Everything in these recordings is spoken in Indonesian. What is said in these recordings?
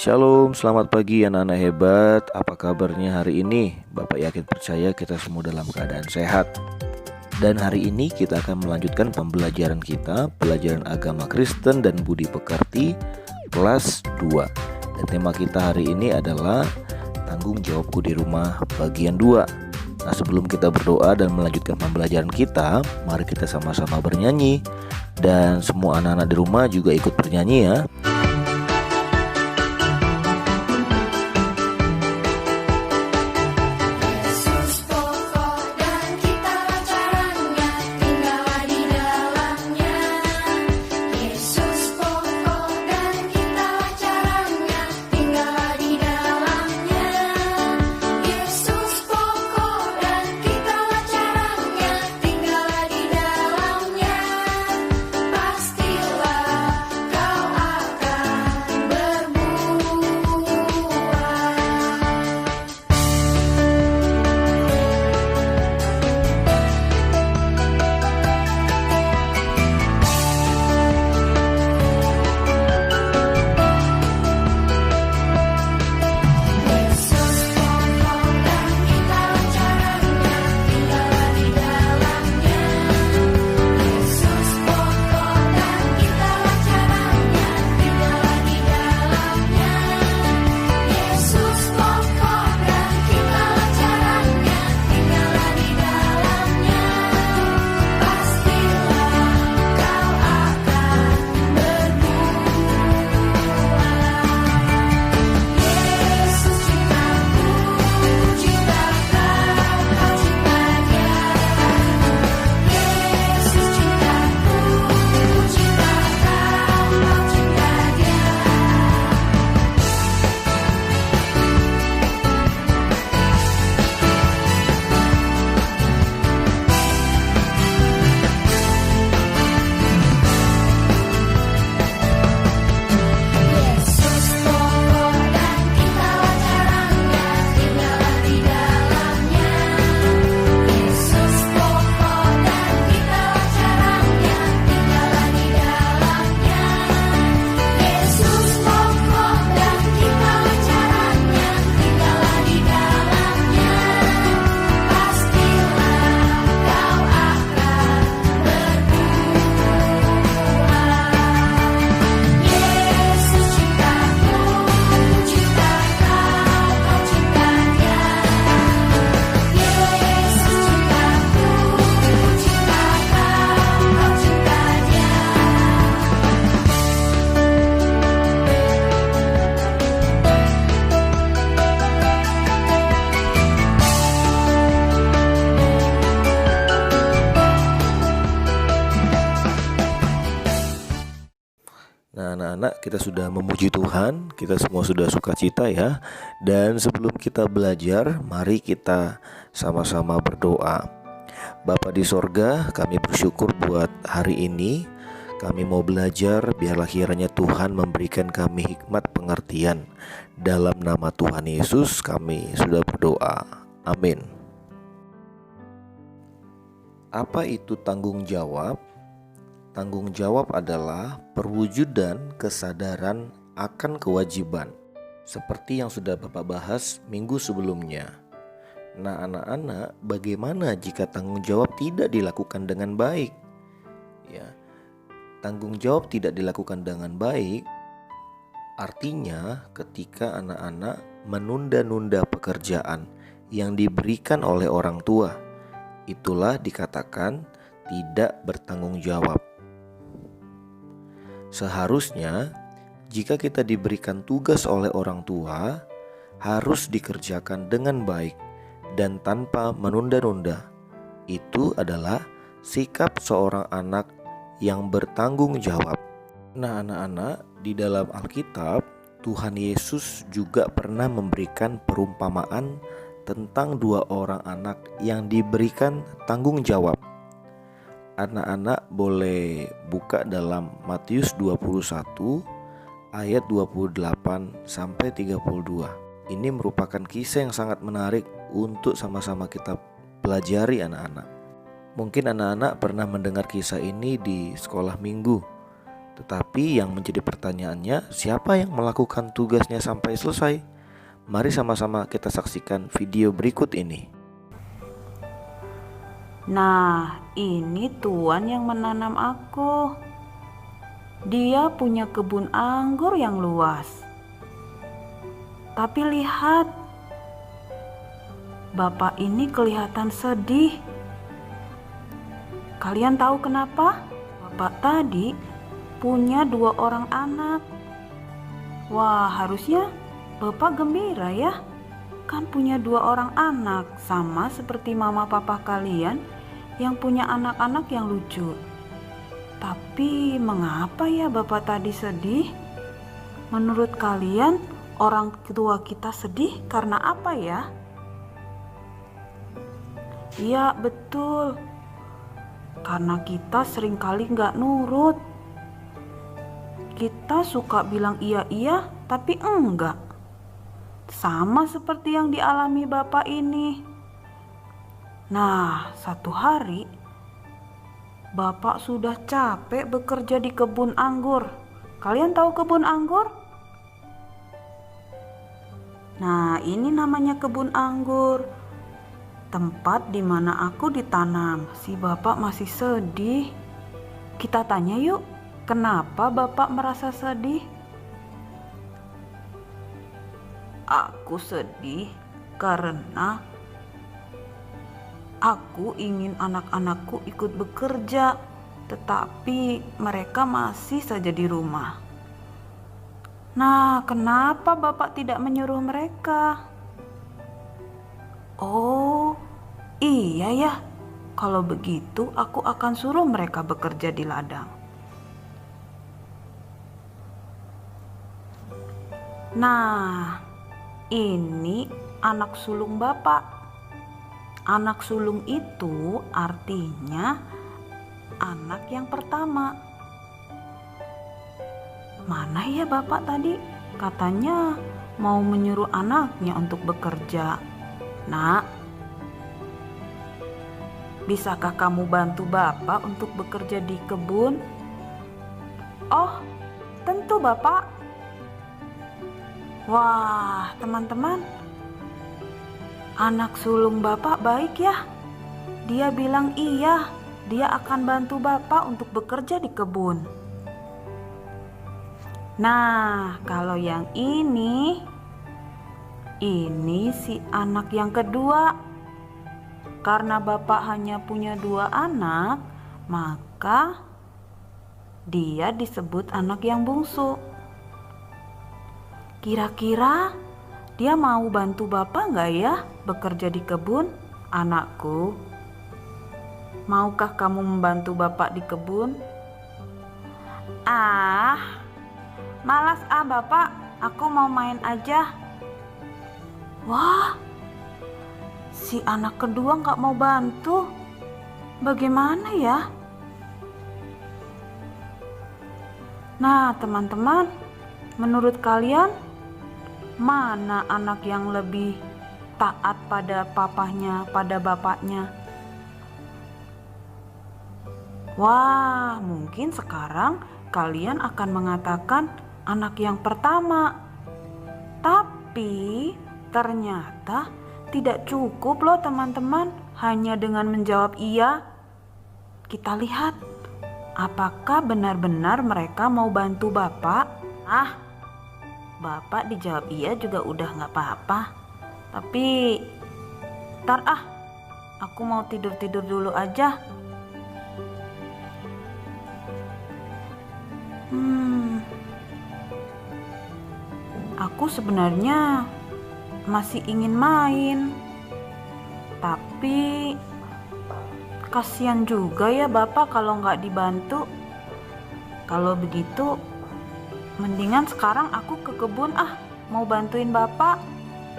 Shalom, selamat pagi anak-anak hebat. Apa kabarnya hari ini? Bapak yakin percaya kita semua dalam keadaan sehat. Dan hari ini kita akan melanjutkan pembelajaran kita, pelajaran agama Kristen dan budi pekerti kelas 2. Dan tema kita hari ini adalah tanggung jawabku di rumah bagian 2. Nah, sebelum kita berdoa dan melanjutkan pembelajaran kita, mari kita sama-sama bernyanyi. Dan semua anak-anak di rumah juga ikut bernyanyi ya. Nah, anak-anak, kita sudah memuji Tuhan, kita semua sudah sukacita ya. Dan sebelum kita belajar, mari kita sama-sama berdoa. Bapa di sorga, kami bersyukur buat hari ini. Kami mau belajar, biarlah kiranya Tuhan memberikan kami hikmat pengertian. Dalam nama Tuhan Yesus kami sudah berdoa. Amin. Apa itu tanggung jawab? Tanggung jawab adalah perwujudan kesadaran akan kewajiban, seperti yang sudah Bapak bahas minggu sebelumnya. Nah, anak-anak, bagaimana jika tanggung jawab tidak dilakukan dengan baik? Ya, tanggung jawab tidak dilakukan dengan baik artinya ketika anak-anak menunda-nunda pekerjaan yang diberikan oleh orang tua. Itulah dikatakan tidak bertanggung jawab. Seharusnya jika kita diberikan tugas oleh orang tua, harus dikerjakan dengan baik dan tanpa menunda-nunda. Itu adalah sikap seorang anak yang bertanggung jawab. Nah, anak-anak, di dalam Alkitab, Tuhan Yesus juga pernah memberikan perumpamaan tentang dua orang anak yang diberikan tanggung jawab. Anak-anak boleh buka dalam Matius 21 ayat 28 sampai 32. Ini merupakan kisah yang sangat menarik untuk sama-sama kita pelajari anak-anak. Mungkin anak-anak pernah mendengar kisah ini di sekolah minggu Tetapi yang menjadi pertanyaannya, siapa yang melakukan tugasnya sampai selesai? Mari sama-sama kita saksikan video berikut ini. Nah, ini tuan yang menanam aku. Dia punya kebun anggur yang luas. Tapi lihat, bapak ini kelihatan sedih. Kalian tahu kenapa? Bapak tadi punya 2 orang anak. Wah, harusnya bapak gembira ya. Kan punya 2 orang anak, sama seperti mama papa kalian yang punya anak-anak yang lucu. Tapi mengapa ya bapak tadi sedih? Menurut kalian orang tua kita sedih karena apa ya? Iya betul, karena kita seringkali nggak nurut. Kita suka bilang iya tapi enggak. Sama seperti yang dialami bapak ini. Nah, satu hari bapak sudah capek bekerja di kebun anggur. Kalian tahu kebun anggur? Nah, ini namanya kebun anggur. Tempat di mana aku ditanam. Si bapak masih sedih. Kita tanya yuk, kenapa bapak merasa sedih? Aku sedih karena aku ingin anak-anakku ikut bekerja, tetapi mereka masih saja di rumah. Nah, kenapa bapak tidak menyuruh mereka? Oh, iya ya. Kalau begitu, aku akan suruh mereka bekerja di ladang. Nah, ini anak sulung bapak. Anak sulung itu artinya anak yang pertama. Mana ya bapak tadi? Katanya mau menyuruh anaknya untuk bekerja. Nak, bisakah kamu bantu bapak untuk bekerja di kebun? Oh, tentu bapak. Wah, teman-teman, anak sulung bapak baik ya. Dia bilang iya, dia akan bantu bapak untuk bekerja di kebun. Nah, kalau yang ini si anak yang kedua. Karena bapak hanya punya 2 anak, maka dia disebut anak yang bungsu. Kira-kira dia mau bantu bapak nggak ya bekerja di kebun? Anakku, maukah kamu membantu bapak di kebun? Malas bapak, aku mau main aja. Wah, si anak kedua nggak mau bantu. Bagaimana ya? Nah, teman-teman, menurut kalian mana anak yang lebih taat pada papahnya, pada bapaknya? Wah, mungkin sekarang kalian akan mengatakan anak yang pertama. Tapi ternyata tidak cukup loh teman-teman hanya dengan menjawab iya. Kita lihat apakah benar-benar mereka mau bantu bapak. Bapak dijawab iya juga udah gak apa-apa. Tapi ntar aku mau tidur-tidur dulu aja. Aku sebenarnya masih ingin main. Tapi kasihan juga ya bapak kalau gak dibantu. Kalau begitu mendingan sekarang aku ke kebun mau bantuin bapak.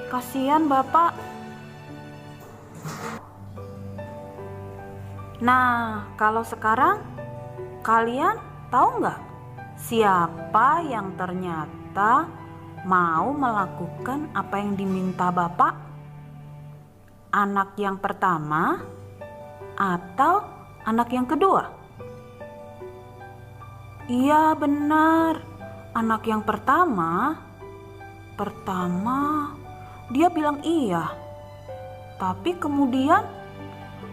Kasihan bapak. Nah, kalau sekarang kalian tahu nggak siapa yang ternyata mau melakukan apa yang diminta bapak? Anak yang pertama atau anak yang kedua? Iya benar. Anak yang pertama dia bilang iya. Tapi kemudian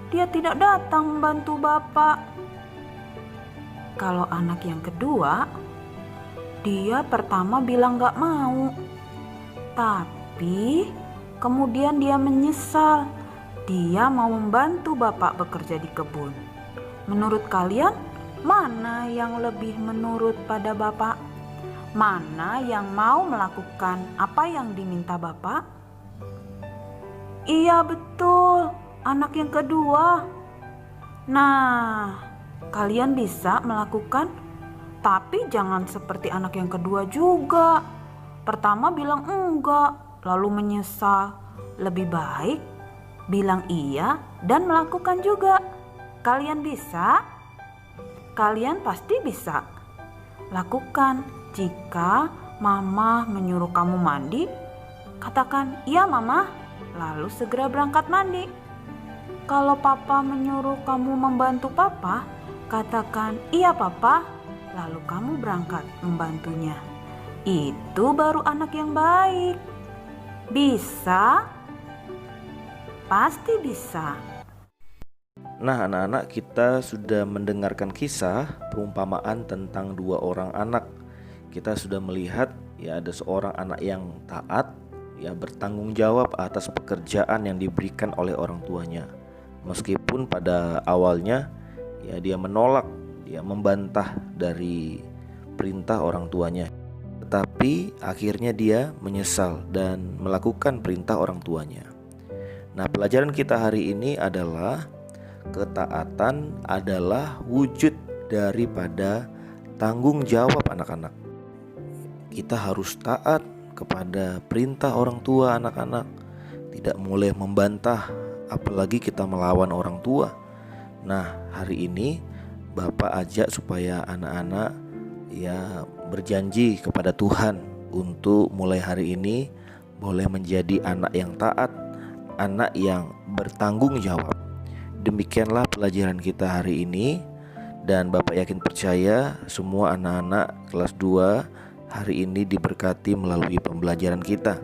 dia tidak datang membantu bapak. Kalau anak yang kedua, dia pertama bilang gak mau. Tapi kemudian dia menyesal. Dia mau membantu bapak bekerja di kebun. Menurut kalian, mana yang lebih menurut pada bapak? Mana yang mau melakukan apa yang diminta bapak? Iya betul, anak yang kedua. Nah, kalian bisa melakukan, tapi jangan seperti anak yang kedua juga. Pertama bilang enggak, lalu menyesal. Lebih baik bilang iya dan melakukan juga. Kalian bisa? Kalian pasti bisa. Lakukan. Jika mama menyuruh kamu mandi, katakan iya mama, lalu segera berangkat mandi. Kalau papa menyuruh kamu membantu papa, katakan iya papa, lalu kamu berangkat membantunya. Itu baru anak yang baik. Bisa? Pasti bisa. Nah, anak-anak, kita sudah mendengarkan kisah perumpamaan tentang dua orang anak. Kita sudah melihat ya ada seorang anak yang taat, ya bertanggung jawab atas pekerjaan yang diberikan oleh orang tuanya. Meskipun pada awalnya ya dia menolak, dia membantah dari perintah orang tuanya. Tetapi akhirnya dia menyesal dan melakukan perintah orang tuanya. Nah, pelajaran kita hari ini adalah ketaatan adalah wujud daripada tanggung jawab anak-anak. Kita harus taat kepada perintah orang tua anak-anak. Tidak boleh membantah, apalagi kita melawan orang tua. Nah, hari ini Bapak ajak supaya anak-anak ya berjanji kepada Tuhan untuk mulai hari ini boleh menjadi anak yang taat, anak yang bertanggung jawab. Demikianlah pelajaran kita hari ini. Dan Bapak yakin percaya semua anak-anak kelas 2 hari ini diberkati melalui pembelajaran kita.